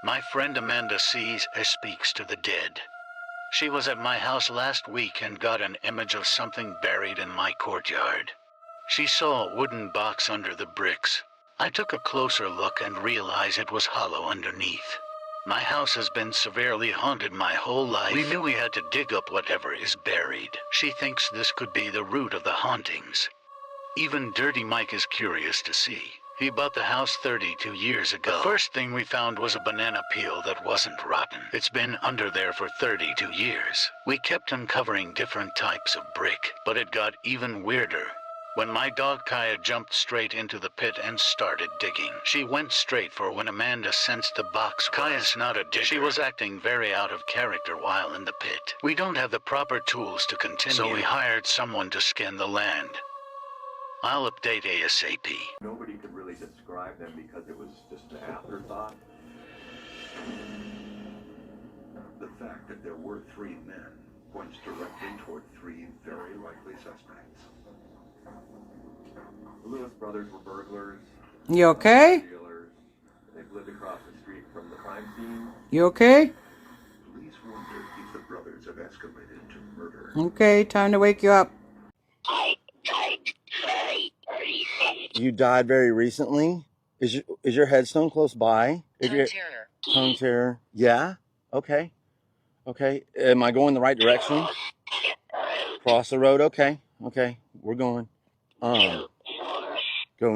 My friend Amanda sees and speaks to the dead. She was at my house last week and got an image of something buried in my courtyard. She saw a wooden box under the bricks. I took a closer look and realized it was hollow underneath. My house has been severely haunted my whole life. We knew we had to dig up whatever is buried. She thinks this could be the root of the hauntings. Even Dirty Mike is curious to see. He bought the house 32 years ago. The first thing we found was a banana peel that wasn't rotten. It's been under there for 32 years. We kept uncovering different types of brick, but it got even weirder. When my dog Kaya jumped straight into the pit and started digging. She went straight for when Amanda sensed the box. Kaya's not a digger. She was acting very out of character while in the pit. We don't have the proper tools to continue, so we hired someone to scan the land. I'll update ASAP. Nobody could really describe them because it was just an afterthought. The fact that there were 3 men points directly toward 3 very likely suspects. The Lewis brothers were burglars. You okay? Dealers. They've lived across the street from the crime scene. You okay? Police wonder if the brothers have escalated to murder. Okay, time to wake you up. You died very recently? Is your headstone close by? Tongue terror. Yeah? Okay. Okay. Am I going the right direction? Cross the road? Okay. Okay. We're going. Go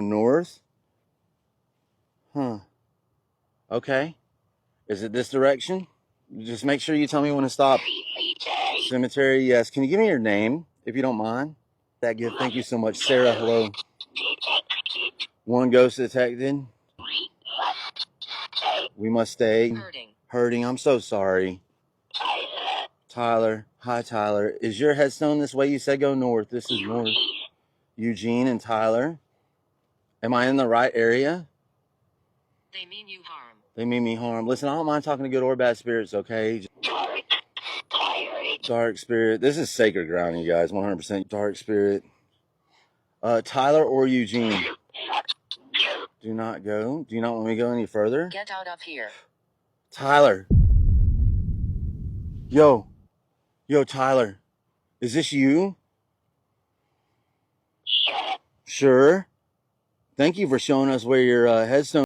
north? Huh. Okay. Is it this direction? Just make sure you tell me when to stop. Cemetery, yes. Can you give me your name, if you don't mind? That gift. Thank you so much. Sarah, hello. 1 ghost detected. We must stay. Hurting. I'm so sorry. Tyler. Hi, Tyler. Is your headstone this way? You said go north. This is north. Eugene and Tyler. Am I in the right area? They mean you harm. They mean me harm. Listen, I don't mind talking to good or bad spirits, okay? Dark spirit. This is sacred ground, you guys. 100% dark spirit. Tyler or Eugene? Do not go. Do you not want me to go any further? Get out of here. Tyler. Yo, Tyler. Is this you? Sure. Thank you for showing us where your headstone.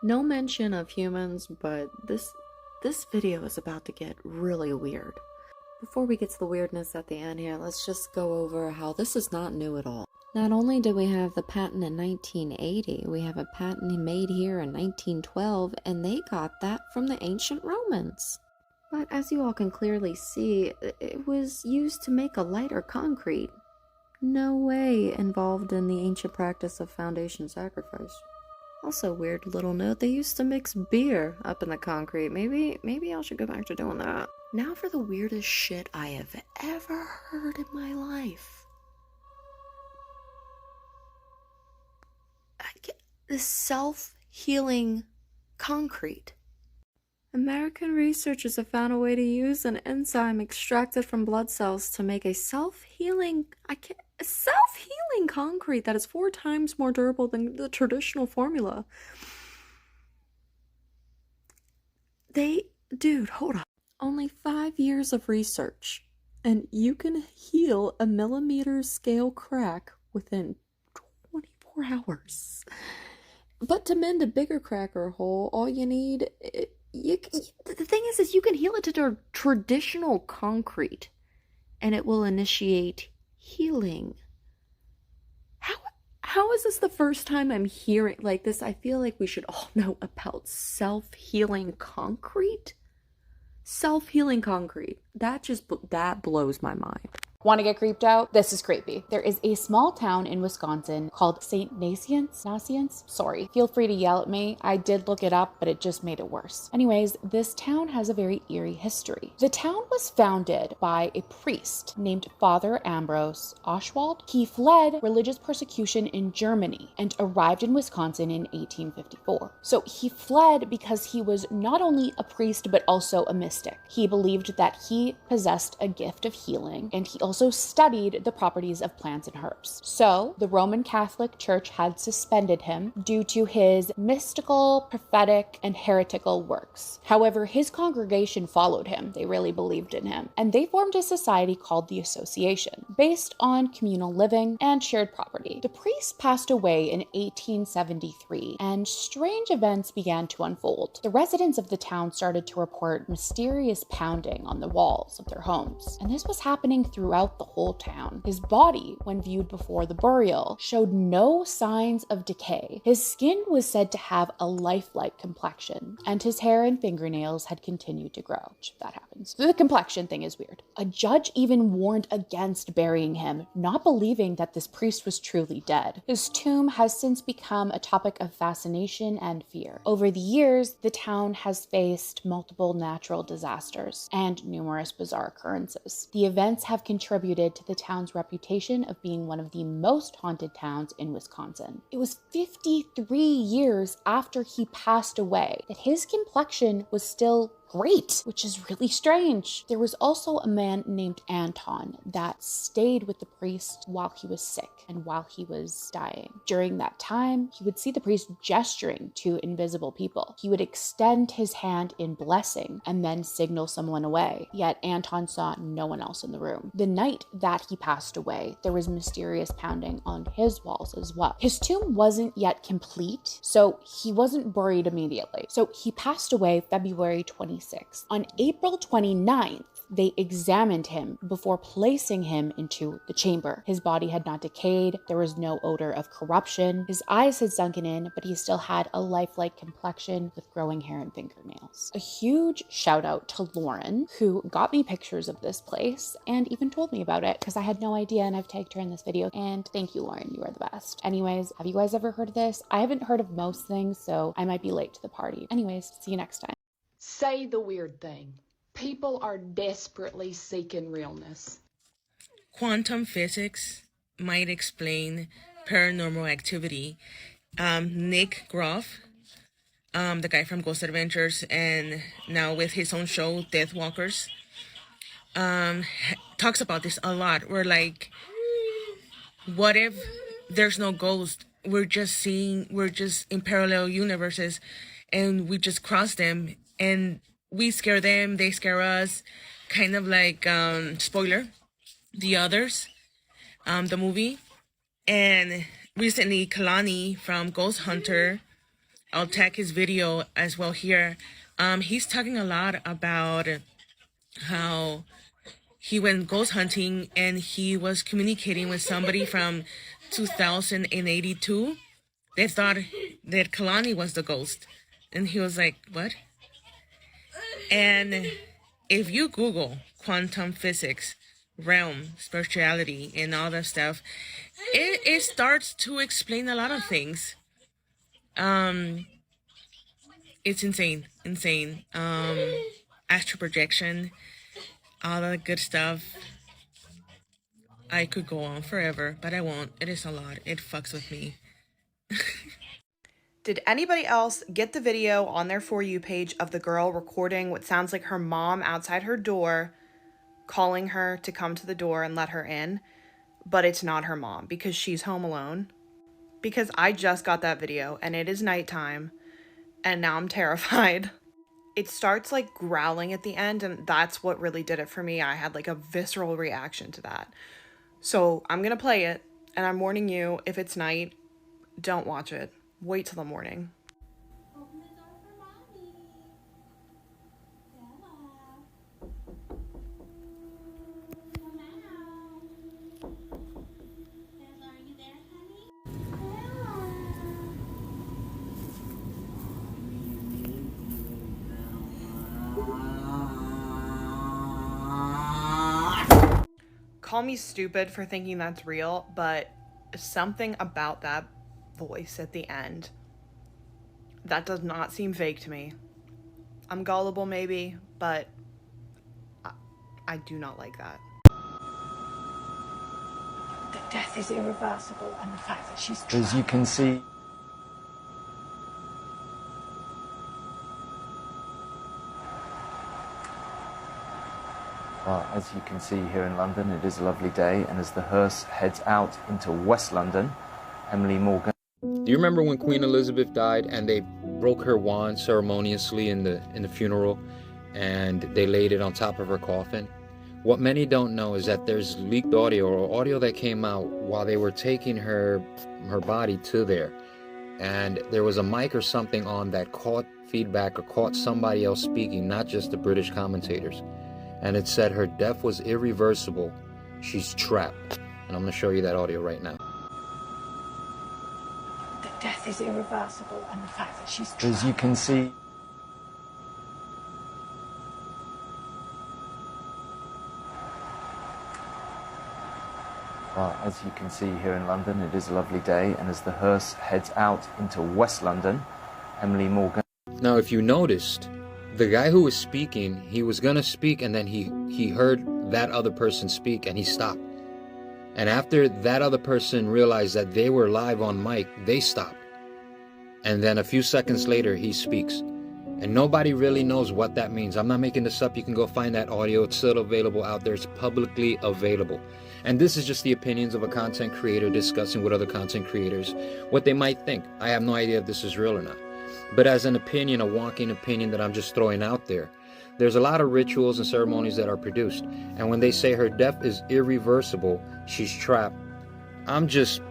No mention of humans, but this video is about to get really weird. Before we get to the weirdness at the end here, let's just go over how this is not new at all. Not only do we have the patent in 1980, we have a patent made here in 1912, and they got that from the ancient Romans. But as you all can clearly see, it was used to make a lighter concrete. No way involved in the ancient practice of foundation sacrifice. Also, weird little note, they used to mix beer up in the concrete. Maybe I should go back to doing that. Now for the weirdest shit I have ever heard in my life. The self-healing concrete. American researchers have found a way to use an enzyme extracted from blood cells to make a self-healing concrete that is 4 times more durable than the traditional formula. Dude, hold on. Only 5 years of research, and you can heal a millimeter scale crack within 24 hours. But to mend a bigger crack or hole, all you need, the thing is you can heal it to traditional concrete, and it will initiate healing. How is this the first time I'm hearing like this? I feel like we should all know about self-healing concrete. Self-healing concrete. That blows my mind. Want to get creeped out? This is creepy. There is a small town in Wisconsin called St. Nacience. Sorry. Feel free to yell at me. I did look it up, but it just made it worse. Anyways, this town has a very eerie history. The town was founded by a priest named Father Ambrose Oswald. He fled religious persecution in Germany and arrived in Wisconsin in 1854. So he fled because he was not only a priest, but also a mystic. He believed that he possessed a gift of healing, and he also studied the properties of plants and herbs. So the Roman Catholic Church had suspended him due to his mystical, prophetic, and heretical works. However, his congregation followed him. They really believed in him. And they formed a society called the Association, based on communal living and shared property. The priest passed away in 1873, and strange events began to unfold. The residents of the town started to report mysterious pounding on the walls of their homes. And this was happening throughout the whole town. His body, when viewed before the burial, showed no signs of decay. His skin was said to have a lifelike complexion, and his hair and fingernails had continued to grow. That happens. The complexion thing is weird. A judge even warned against burying him, not believing that this priest was truly dead. His tomb has since become a topic of fascination and fear. Over the years, the town has faced multiple natural disasters and numerous bizarre occurrences. The events have contributed to the town's reputation of being one of the most haunted towns in Wisconsin. It was 53 years after he passed away that his complexion was still great, which is really strange. There was also a man named Anton that stayed with the priest while he was sick and while he was dying. During that time, he would see the priest gesturing to invisible people. He would extend his hand in blessing and then signal someone away, yet Anton saw no one else in the room. The night that he passed away, there was mysterious pounding on his walls as well. His tomb wasn't yet complete, so he wasn't buried immediately. So he passed away February 26th. On April 29th, they examined him before placing him into the chamber. His body had not decayed. There was no odor of corruption. His eyes had sunken in, but he still had a lifelike complexion with growing hair and fingernails. A huge shout out to Lauren, who got me pictures of this place and even told me about it because I had no idea, and I've tagged her in this video. And thank you, Lauren. You are the best. Anyways, have you guys ever heard of this? I haven't heard of most things, so I might be late to the party. Anyways, see you next time. Say the weird thing. People are desperately seeking realness. Quantum physics might explain paranormal activity. Nick Groff, the guy from Ghost Adventures and now with his own show, Death Walkers, talks about this a lot. We're like, what if there's no ghost? We're just in parallel universes and we just cross them and we scare them, they scare us. Kind of like, spoiler, The Others, the movie. And recently, Kalani from Ghost Hunter, I'll tag his video as well here. He's talking a lot about how he went ghost hunting and he was communicating with somebody from 2082. They thought that Kalani was the ghost. And he was like, what? And if you Google quantum physics, realm, spirituality, and all that stuff, it starts to explain a lot of things. It's insane. Astral projection, all that good stuff. I could go on forever, but I won't. It is a lot. It fucks with me. Did anybody else get the video on their For You page of the girl recording what sounds like her mom outside her door, calling her to come to the door and let her in, but it's not her mom because she's home alone? Because I just got that video and it is nighttime and now I'm terrified. It starts like growling at the end and that's what really did it for me. I had like a visceral reaction to that. So I'm gonna play it and I'm warning you, if it's night, don't watch it. Wait till the morning. Call me stupid for thinking that's real, but something about that voice at the end, that does not seem fake to me. I'm gullible maybe, but I do not like that. The death is irreversible, and the fact that she's As you can see, well, as you can see here in London, it is a lovely day, and as the hearse heads out into West London, Emily Morgan. Do you remember when Queen Elizabeth died and they broke her wand ceremoniously in the funeral, and they laid it on top of her coffin? What many don't know is that there's leaked audio, or audio that came out while they were taking her body to there, and there was a mic or something on that caught feedback or caught somebody else speaking, not just the British commentators. And it said her death was irreversible. She's trapped. And I'm going to show you that audio right now. The death is irreversible, and the fact that she's trapped. As you can see, well, as you can see here in London, it is a lovely day, and as the hearse heads out into West London, Emily Morgan. Now, if you noticed, the guy who was speaking, he was going to speak, and then he heard that other person speak, and he stopped. And after that other person realized that they were live on mic, they stopped. And then a few seconds later, he speaks. And nobody really knows what that means. I'm not making this up. You can go find that audio. It's still available out there. It's publicly available. And this is just the opinions of a content creator discussing with other content creators what they might think. I have no idea if this is real or not. But as an opinion, a walking opinion that I'm just throwing out there, there's a lot of rituals and ceremonies that are produced. And when they say her death is irreversible, she's trapped, I'm just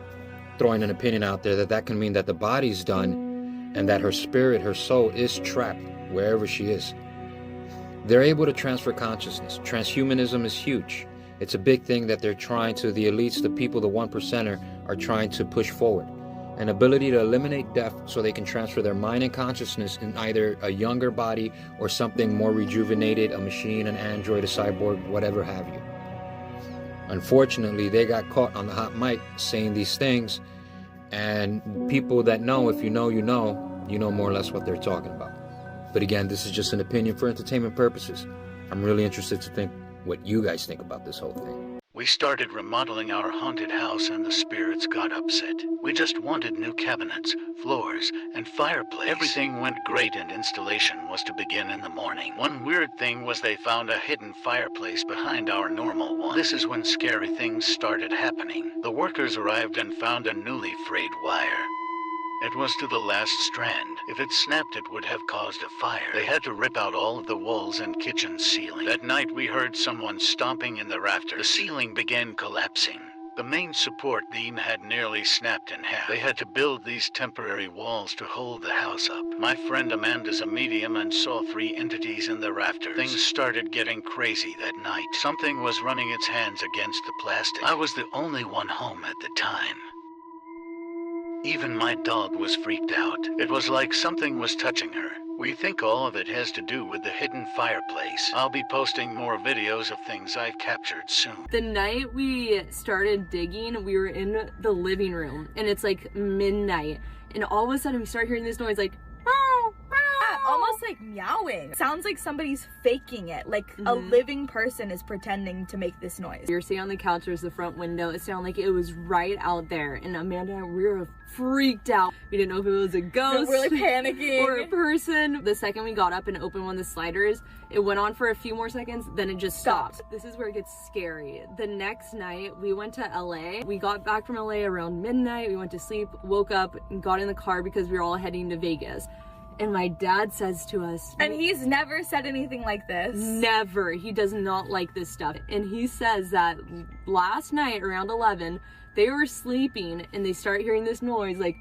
throwing an opinion out there that can mean that the body's done and that her spirit, her soul is trapped wherever she is. They're able to transfer consciousness. Transhumanism is huge. It's a big thing that they're trying to, the elites, the people, the 1%er are trying to push forward. An ability to eliminate death so they can transfer their mind and consciousness in either a younger body or something more rejuvenated, a machine, an android, a cyborg, whatever have you. Unfortunately, they got caught on the hot mic saying these things, and people that know, if you know, you know more or less what they're talking about. But again, this is just an opinion for entertainment purposes. I'm really interested to think what you guys think about this whole thing. We started remodeling our haunted house and the spirits got upset. We just wanted new cabinets, floors, and fireplace. Everything went great and installation was to begin in the morning. One weird thing was they found a hidden fireplace behind our normal one. This is when scary things started happening. The workers arrived and found a newly frayed wire. It was to the last strand. If it snapped, it would have caused a fire. They had to rip out all of the walls and kitchen ceiling. That night, we heard someone stomping in the rafters. The ceiling began collapsing. The main support beam had nearly snapped in half. They had to build these temporary walls to hold the house up. My friend Amanda's a medium and saw 3 entities in the rafters. Things started getting crazy that night. Something was running its hands against the plastic. I was the only one home at the time. Even my dog was freaked out. It was like something was touching her. We think all of it has to do with the hidden fireplace. I'll be posting more videos of things I've captured soon. The night we started digging, we were in the living room, and it's like midnight, and all of a sudden we start hearing this noise like, almost like meowing. Sounds like somebody's faking it, like a living person is pretending to make this noise. We were sitting on the couch, there's the front window, it sounded like it was right out there, and Amanda and I, we were freaked out. We didn't know if it was a ghost. We were really panicking. Or a person. The second we got up and opened one of the sliders, it went on for a few more seconds, then it just stopped. This is where it gets scary. The next night, we went to LA. We got back from LA around midnight, we went to sleep, woke up, and got in the car because we were all heading to Vegas. And my dad says to us, and he's never said anything like this. Never. He does not like this stuff. And he says that last night around 11, they were sleeping and they start hearing this noise like,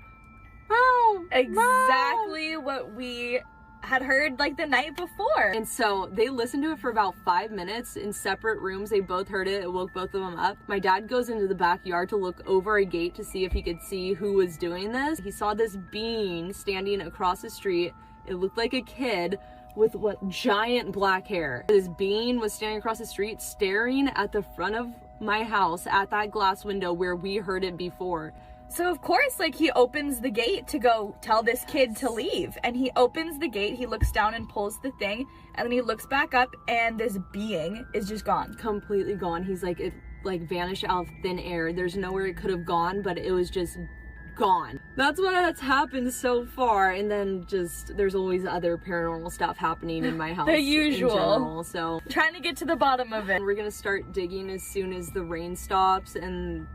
Exactly what we had heard like the night before. And so they listened to it for about 5 minutes in separate rooms. They both heard it. It woke both of them up. My dad goes into the backyard to look over a gate to see if he could see who was doing this. He saw this being standing across the street. It looked like a kid with what giant black hair. This being was standing across the street staring at the front of my house at that glass window where we heard it before. So of course, like, he opens the gate to go tell this kid to leave. And he opens the gate, he looks down and pulls the thing, and then he looks back up and this being is just gone. Completely gone. He's like, it like vanished out of thin air. There's nowhere it could have gone, but it was just gone. That's what has happened so far. And then just, there's always other paranormal stuff happening in my house. The usual. In general, so trying to get to the bottom of it. We're gonna start digging as soon as the rain stops, and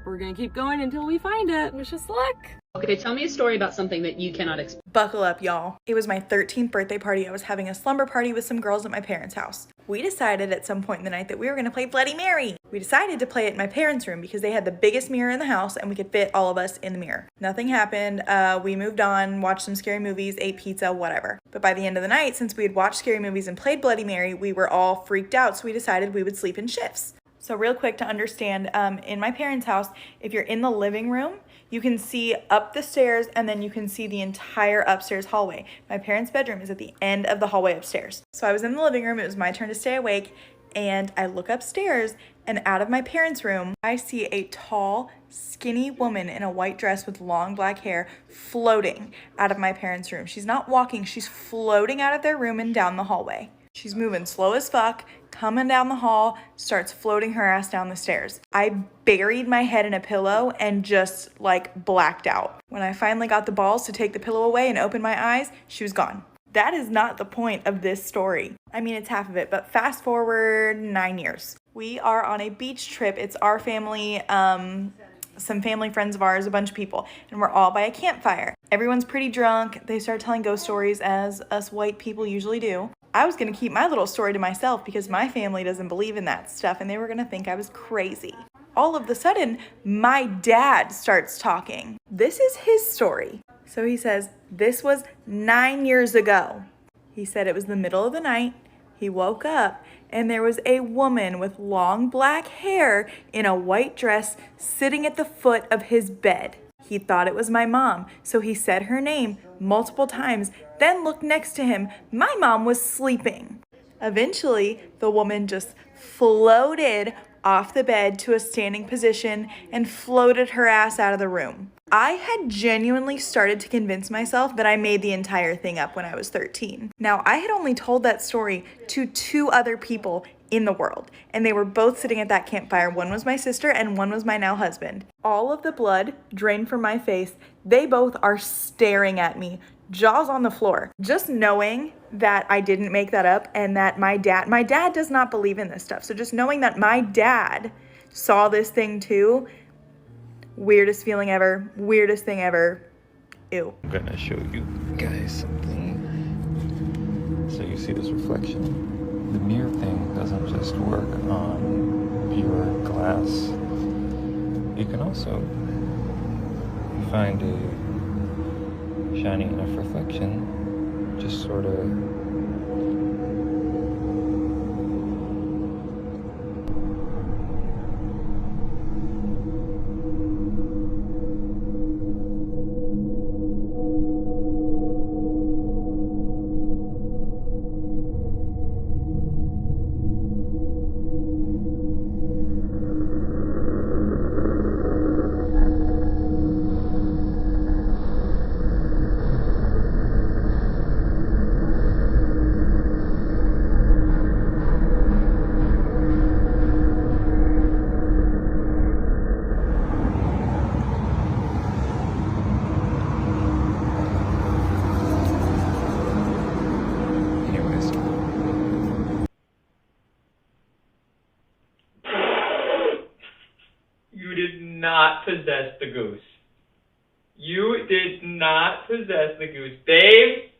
we're gonna keep going until we find it. Wish us luck. Okay, tell me a story about something that you cannot explain. Buckle up, y'all. It was my 13th birthday party. I was having a slumber party with some girls at my parents' house. We decided at some point in the night that we were gonna play Bloody Mary. We decided to play it in my parents' room because they had the biggest mirror in the house and we could fit all of us in the mirror. Nothing happened. We moved on, watched some scary movies, ate pizza, whatever. But by the end of the night, since we had watched scary movies and played Bloody Mary, we were all freaked out, so we decided we would sleep in shifts. So real quick to understand, in my parents' house, if you're in the living room, you can see up the stairs and then you can see the entire upstairs hallway. My parents' bedroom is at the end of the hallway upstairs. So I was in the living room, it was my turn to stay awake, and I look upstairs and out of my parents' room, I see a tall, skinny woman in a white dress with long black hair floating out of my parents' room. She's not walking, she's floating out of their room and down the hallway. She's moving slow as fuck, coming down the hall, starts floating her ass down the stairs. I buried my head in a pillow and just like blacked out. When I finally got the balls to take the pillow away and open my eyes, she was gone. That is not the point of this story. I mean, it's half of it, but fast forward 9 years. We are on a beach trip. It's our family, some family friends of ours, a bunch of people, and we're all by a campfire. Everyone's pretty drunk. They start telling ghost stories, as us white people usually do. I was gonna keep my little story to myself because my family doesn't believe in that stuff and they were gonna think I was crazy. All of a sudden, my dad starts talking. This is his story. So he says, this was 9 years ago. He said it was the middle of the night. He woke up and there was a woman with long black hair in a white dress sitting at the foot of his bed. He thought it was my mom, so he said her name multiple times, then looked next to him. My mom was sleeping. Eventually, the woman just floated off the bed to a standing position and floated her ass out of the room. I had genuinely started to convince myself that I made the entire thing up when I was 13. Now, I had only told that story to 2 other people in the world, and they were both sitting at that campfire. One was my sister and one was my now husband. All of the blood drained from my face. They both are staring at me, jaws on the floor. Just knowing that I didn't make that up and that my dad does not believe in this stuff. So just knowing that my dad saw this thing too, weirdest feeling ever, weirdest thing ever. Ew. I'm gonna show you guys something. So you see this reflection? The mirror thing doesn't just work on pure glass. You can also find a shiny enough reflection, just sort of not possess the goose. You did not possess the goose. Babe?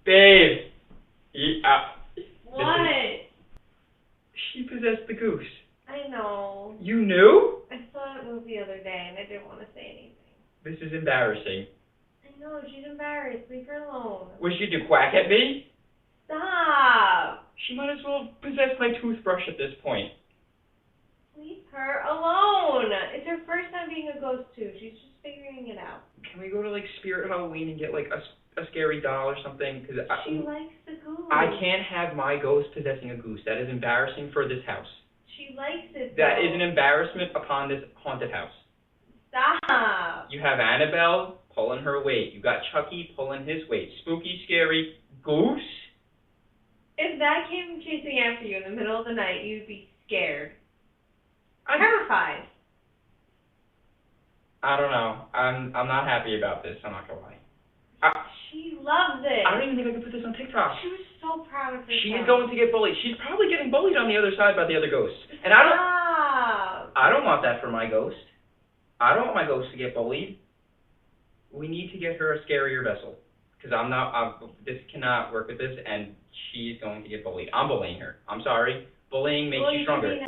Babe! What? She possessed the goose. I know. You knew? I saw it move the other day and I didn't want to say anything. This is embarrassing. I know, she's embarrassed. Leave her alone. What should she do, quack at me? Stop! She might as well possess my toothbrush at this point. Leave her alone! It's her first time being a ghost, too. She's just figuring it out. Can we go to, like, Spirit Halloween and get, like, a scary doll or something? Cause She likes the goose. I can't have my ghost possessing a goose. That is embarrassing for this house. She likes it, That though. is an embarrassment upon this haunted house. Stop! You have Annabelle pulling her weight. You got Chucky pulling his weight. Spooky, scary, goose? If that came chasing after you in the middle of the night, you'd be scared. Terrified. I don't know. I'm not happy about this. I'm not gonna lie. She loves it. I don't even think I can put this on TikTok. She was so proud of herself. She is going to get bullied. She's probably getting bullied on the other side by the other ghosts. And I don't want that for my ghost. I don't want my ghost to get bullied. We need to get her a scarier vessel. Because this cannot work with this, and she's going to get bullied. I'm bullying her. I'm sorry. Bullying makes you stronger.